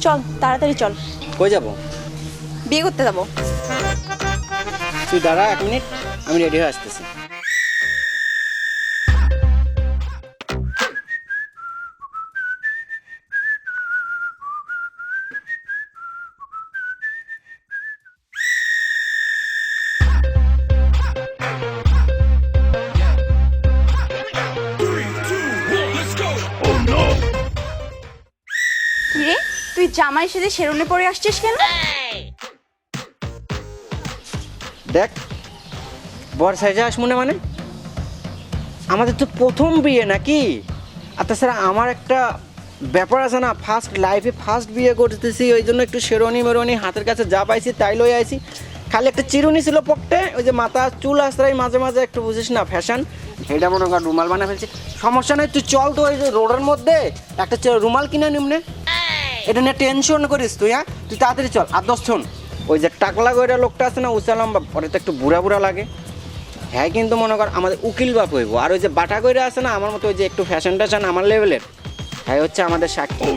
চল তাড়াতাড়ি চল। কই যাব? বিয়ে করতে যাবো। তুই দাঁড়া 1 মিনিট, আমি রেডি হয়ে আসতেছি। কি রে, তুই জামাই সেজে শেরওয়ানি পরে আসছিস কেন? দেখ বর সাইজে আস মনে মানে আমাদের তো প্রথম বিয়ে নাকি? আর তাছাড়া আমার একটা ব্যাপার আছে না, লাইফে ফার্স্ট বিয়ে করতেছি, ওই জন্য একটু শেরওয়ানি হাতের কাছে যা পাইছি তাই লই আইছি। খালি একটা চিরুনি ছিল পকেটে, ওই যে মাথা চুল আশ্রয় মাঝে মাঝে একটু বুঝিস না ফ্যাশন, এটা মনে কর রুমাল বানা ফেলছি। সমস্যা নেই, তুই চল তো ওই যে রোডের মধ্যে একটা রুমাল কিনে নিমনে, এটা নিয়ে টেনশন করিস তুই। হ্যাঁ তুই তাড়াতাড়ি চল। আর 10 শোন, ওই যে টাকলা গইরা লোকটা আছে না উচালাম, বা পরে তো একটু বুড়া বুড়া লাগে, হ্যাঁ কিন্তু মনে কর আমাদের উকিল বাপ হইব। আর ওই যে বাটা কইরা আছে না আমার মতো, ওই যে একটু ফ্যাশন ট্যাশন আমার লেভেলের, হ্যাঁ হচ্ছে আমাদের সাক্ষী।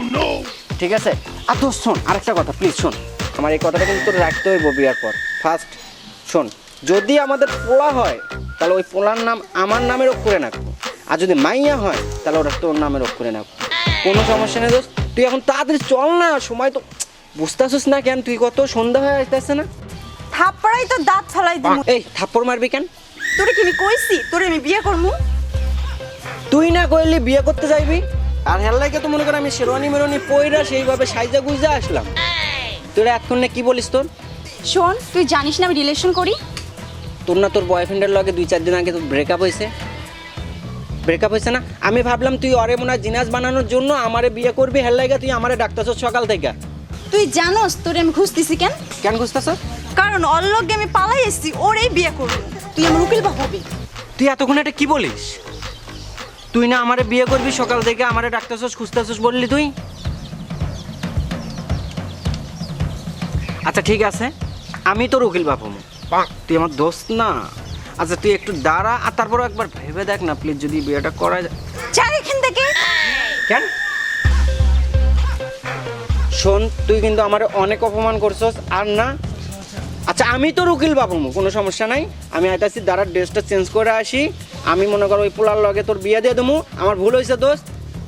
ঠিক আছে? আর দোস্ত শোন, আরেকটা কথা প্লিজ শোন, আমার এই কথাটা কিন্তু তোর রাখতে হইব বিয়ার পর। ফার্স্ট শোন, যদি আমাদের পোলা হয় তাহলে ওই পোলার নাম আমার নামের অক্ষরে রাখবো, আর যদি মাইয়া হয় তাহলে ওটা তোর নামের অক্ষরে রাখবো। কোনো সমস্যা নেই দোস্ত, তুই এখন তাড়াতাড়ি চল না, সময় তো বুঝতেছিস না কেন, তুই কত সন্ধ্যা হয়ে আসতেছে না? থাপ্পড়াই তো দাঁত ফালাই দিব। এই থাপ্পড় মারবি কেন? তোরে কি আমি কইছি তোরে আমি বিয়ে করবো? তুই না কইলি বিয়ে করতে যাইবি, আর হেল্লাইকে তো মনে কর আমি শেরওয়ানি মেরওয়ানি পইরা সেইভাবে সাইজা গুইজা আসলাম, তোরা এতক্ষণ কি বলিস? তোর শোন, তুই জানিস না আমি রিলেশন করি। তোর না তোর বয়ফ্রেন্ডের লগে 2-4 দিন আগে তো ব্রেকআপ হয়েছে না? আমি ভাবলাম তুই অরে মনে হয় জিনাস বানানোর জন্য আমারে বিয়ে করবি, হেল্লাইগা তুই আমারে ডাকতাছস সকাল থেকে। তুই জানোস তোরে আমি খুঁজতেছি কেন? কেন খুঁজতাছ? কারণ ওর লগে আমি পালাই এসেছি, ওরেই বিয়ে করবো। তুই আমার উকিল বাপ হবি। তুই এতক্ষণ এটা কি বলিস? তুই না আমারে বিয়ে করবি, সকাল থেকে আমারে ডাকতাছস খুঁজতাছস বললি তুই। আচ্ছা ঠিক আছে, আমি তোর উকিল বাপ হবো, তুই আমার দোস্ত না। আচ্ছা তুই একটু দাঁড়া, আর তারপর একবার ভেবে দেখ না প্লিজ, যদি বিয়েটা করা যায়। যা এখান থেকে। কেন? শোন, তুই কিন্তু আমার অনেক অপমান করছস আর না। আচ্ছা আমি তোর উকিল বাপ হবো, কোনো সমস্যা নাই, আমি আইতাছি, দাঁড়া ড্রেসটা চেঞ্জ করে আসি। আমি মনে কর ওই পোলার লগে তোর বিয়ে দিয়ে দেবো, আমার ভুল হয়েছে দোস্ত।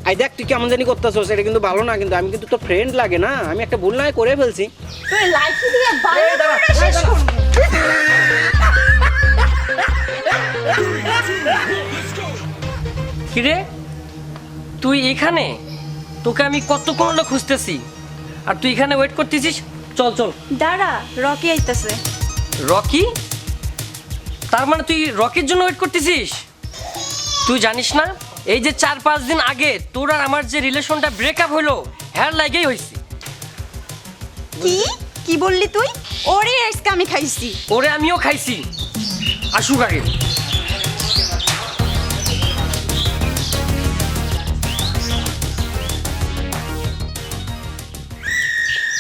আই দেখ তুই কেমন জানি করতেছস, এটা কিন্তু ভালো না, কিন্তু আমি কিন্তু তোর ফ্রেন্ড লাগে না, আমি একটা ভুল নাই করে ফেলছি। তুই লাইফে দিয়ে বারবার শেষ করবি। কিরে তুই এখানে? তোকে আমি কতক্ষণ হলো খুঁজতেছি, আর তুই এখানে ওয়েট করতেছিস। চল চল। দাঁড়া, রকি আইতাছে। রকি? তার মানে তুই রকির জন্য ওয়েট করতেছিস? তুই জানিস না এই যে 4-5 দিন আগে তোর আর আমার যে রিলেশনটা ব্রেকআপ হলো, হ্যার লাগেই হয়েছে। কি কি বললি তুই? ওরে আজকে আমি খাইছি। ওরে আমিও খাইছি, আসুক আগে।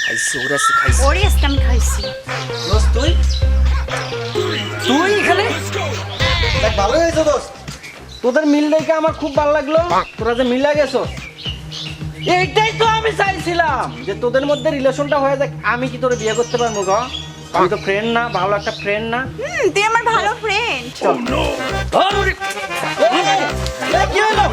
খাইছি, ওরে আজকে খাইছি। ওরে আজকে আমি খাইছি। দোস্ত তুই এখানে? দেখ ভালো হয়েছে দোস্ত, তোদের মিল দেখে আমার খুব ভালো লাগলো, তোরা যে মিলা গেছো, এইটাই তো আমি চাইছিলাম, যে তোদের মধ্যে রিলেশনটা হয়ে যাক। আমি কি তোরে বিয়ে করতে পারবো গো? আমি তো ফ্রেন্ড না, ভালো একটা ফ্রেন্ড না? তুই আমার ভালো ফ্রেন্ড। চল। কি হলো?